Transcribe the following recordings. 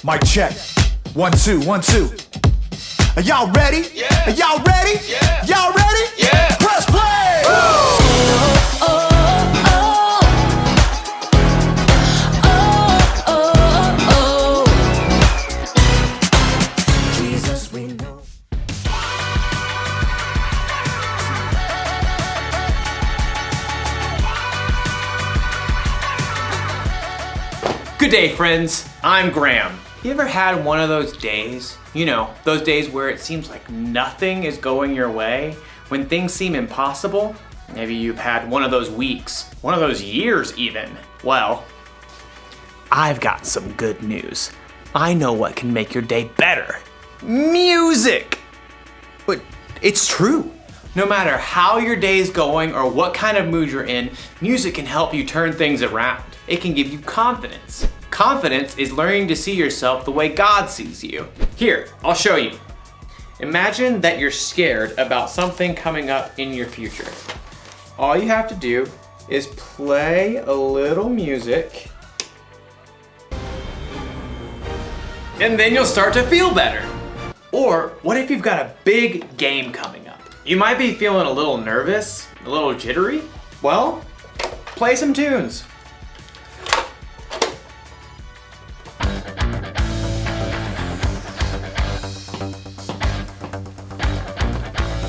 Mic check. 1, 2, 1, 2. Are y'all ready? Yeah. Are y'all ready? Yeah. Y'all ready? Yeah. Press play! Jesus, we know. Good day, friends. I'm Graham. You ever had one of those days? You know, those days where it seems like nothing is going your way, when things seem impossible? Maybe you've had one of those weeks, one of those years even. Well, I've got some good news. I know what can make your day better. Music! But it's true. No matter how your day's going or what kind of mood you're in, music can help you turn things around. It can give you confidence. Confidence is learning to see yourself the way God sees you. Here, I'll show you. Imagine that you're scared about something coming up in your future. All you have to do is play a little music, and then you'll start to feel better. Or what if you've got a big game coming up? You might be feeling a little nervous, a little jittery. Well, play some tunes.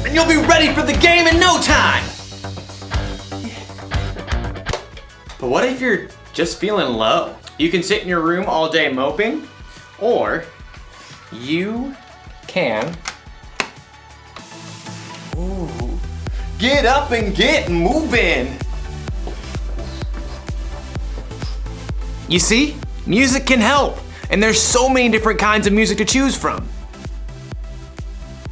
And you'll be ready for the game in no time. But what if you're just feeling low? You can sit in your room all day moping, or you can get up and get moving. You see, music can help, and there's so many different kinds of music to choose from.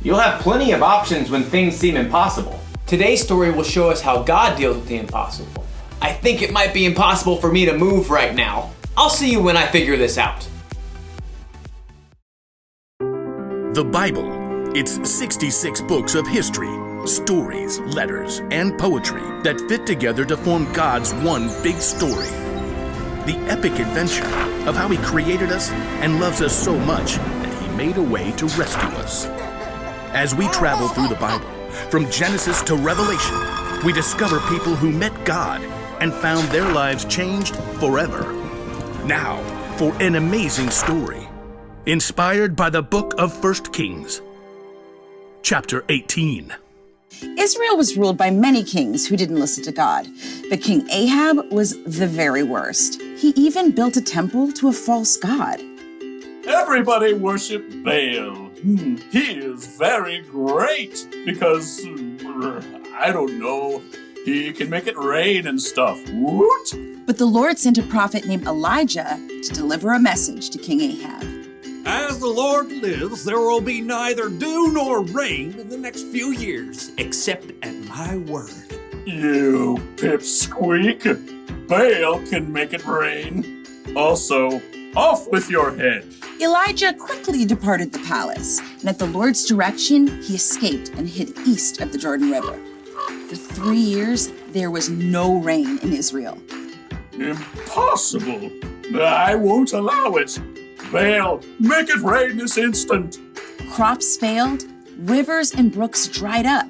You'll have plenty of options when things seem impossible. Today's story will show us how God deals with the impossible. I think it might be impossible for me to move right now. I'll see you when I figure this out. The Bible. It's 66 books of history, stories, letters, and poetry that fit together to form God's one big story. The epic adventure of how He created us and loves us so much that He made a way to rescue us. As we travel through the Bible, from Genesis to Revelation, we discover people who met God and found their lives changed forever. Now, for an amazing story, inspired by the book of 1 Kings. Chapter 18. Israel was ruled by many kings who didn't listen to God, but King Ahab was the very worst. He even built a temple to a false god. Everybody worship Baal. He is very great because, I don't know, he can make it rain and stuff. Woot! But the Lord sent a prophet named Elijah to deliver a message to King Ahab. As the Lord lives, there will be neither dew nor rain in the next few years, except at my word. You pipsqueak. Baal can make it rain. Also, off with your head. Elijah quickly departed the palace, and at the Lord's direction, he escaped and hid east of the Jordan River. For 3 years, there was no rain in Israel. Impossible. I won't allow it. Baal, make it rain this instant. Crops failed, rivers and brooks dried up.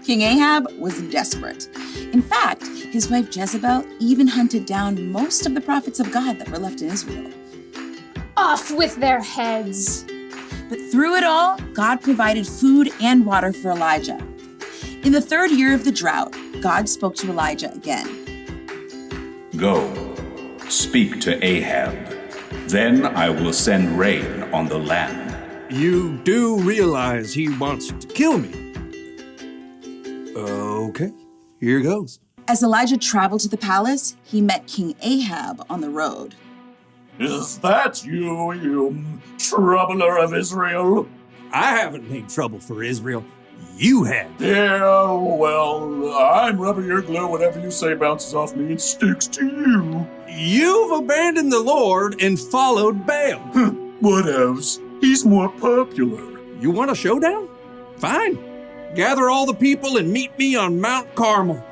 King Ahab was desperate. In fact, his wife Jezebel even hunted down most of the prophets of God that were left in Israel. Off with their heads. But through it all, God provided food and water for Elijah. In the 3rd year of the drought, God spoke to Elijah again. Go, speak to Ahab. Then I will send rain on the land. You do realize he wants to kill me. Okay, here goes. As Elijah traveled to the palace, he met King Ahab on the road. Is that you, you troubler of Israel? I haven't made trouble for Israel. You have. Yeah, well, I'm rubber your glue. Whatever you say bounces off me and sticks to you. You've abandoned the Lord and followed Baal. What else? He's more popular. You want a showdown? Fine. Gather all the people and meet me on Mount Carmel.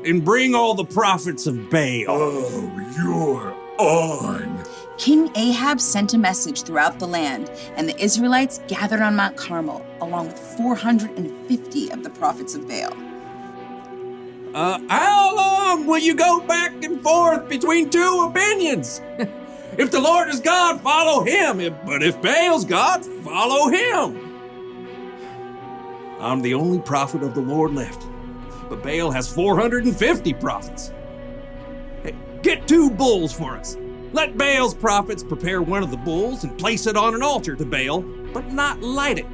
And bring all the prophets of Baal. Oh, you're on. King Ahab sent a message throughout the land, and the Israelites gathered on Mount Carmel, along with 450 of the prophets of Baal. How long will you go back and forth between two opinions? If the Lord is God, follow him. But if Baal's God, follow him. I'm the only prophet of the Lord left, but Baal has 450 prophets. Hey, get 2 bulls for us. Let Baal's prophets prepare one of the bulls and place it on an altar to Baal, but not light it.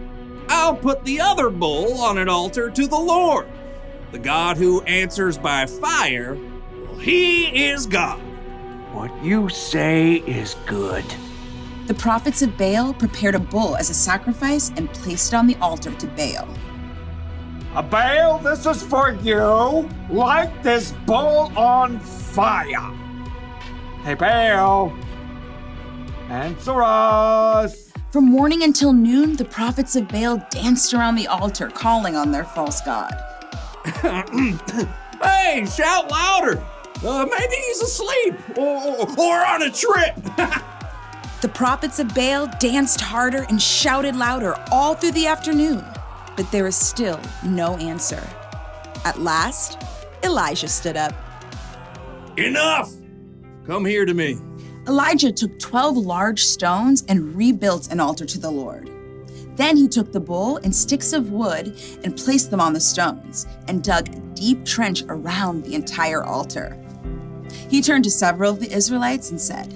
I'll put the other bull on an altar to the Lord. The God who answers by fire, well, he is God. What you say is good. The prophets of Baal prepared a bull as a sacrifice and placed it on the altar to Baal. Baal, this is for you. Light this bull on fire. Hey, Baal, answer us. From morning until noon, the prophets of Baal danced around the altar, calling on their false god. Hey, shout louder. Maybe he's asleep or on a trip. The prophets of Baal danced harder and shouted louder all through the afternoon, but there was still no answer. At last, Elijah stood up. Enough! Come here to me. Elijah took 12 large stones and rebuilt an altar to the Lord. Then he took the bull and sticks of wood and placed them on the stones and dug a deep trench around the entire altar. He turned to several of the Israelites and said,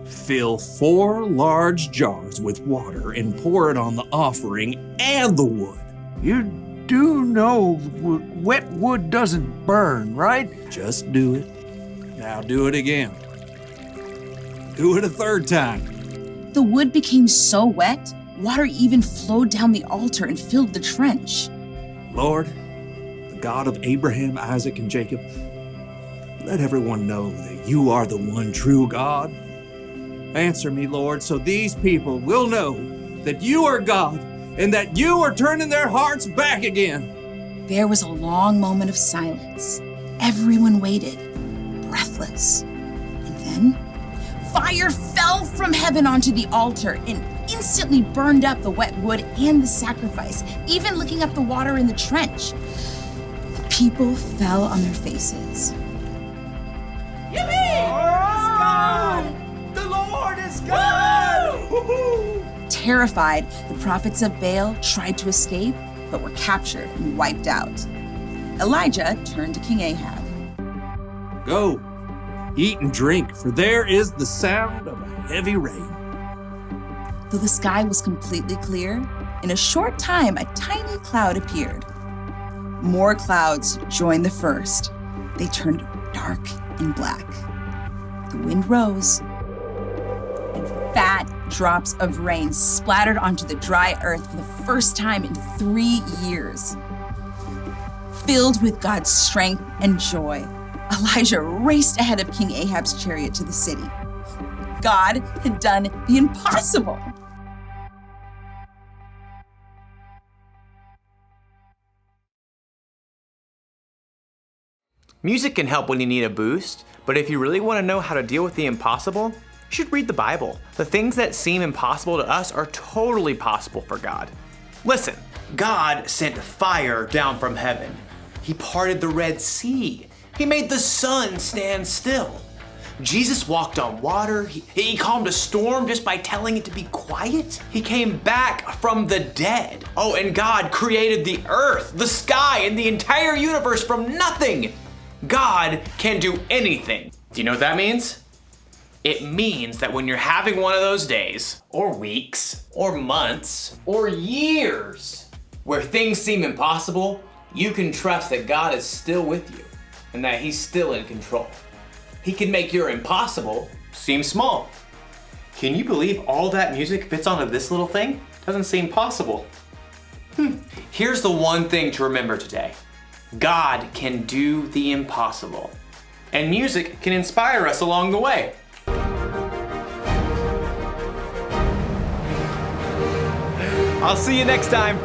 Fill 4 large jars with water and pour it on the offering and the wood. You do know wet wood doesn't burn, right? Just do it. Now do it again. Do it a 3rd time. The wood became so wet, water even flowed down the altar and filled the trench. Lord, the God of Abraham, Isaac, and Jacob, let everyone know that you are the one true God. Answer me, Lord, so these people will know that you are God and that you are turning their hearts back again. There was a long moment of silence. Everyone waited, breathless. And then, fire fell from heaven onto the altar and instantly burned up the wet wood and the sacrifice, even licking up the water in the trench. The people fell on their faces. The Lord is God! Terrified, the prophets of Baal tried to escape, but were captured and wiped out. Elijah turned to King Ahab. Go, eat and drink, for there is the sound of a heavy rain. Though the sky was completely clear, in a short time a tiny cloud appeared. More clouds joined the first. They turned dark and black. The wind rose, and fat drops of rain splattered onto the dry earth for the first time in 3 years. Filled with God's strength and joy, Elijah raced ahead of King Ahab's chariot to the city. God had done the impossible. Music can help when you need a boost, but if you really want to know how to deal with the impossible, you should read the Bible. The things that seem impossible to us are totally possible for God. Listen, God sent fire down from heaven. He parted the Red Sea. He made the sun stand still. Jesus walked on water. He calmed a storm just by telling it to be quiet. He came back from the dead. Oh, and God created the earth, the sky, and the entire universe from nothing. God can do anything. Do you know what that means? It means that when you're having one of those days, or weeks, or months, or years, where things seem impossible, you can trust that God is still with you and that He's still in control. He can make your impossible seem small. Can you believe all that music fits onto this little thing? Doesn't seem possible. Here's the one thing to remember today. God can do the impossible, and music can inspire us along the way. I'll see you next time.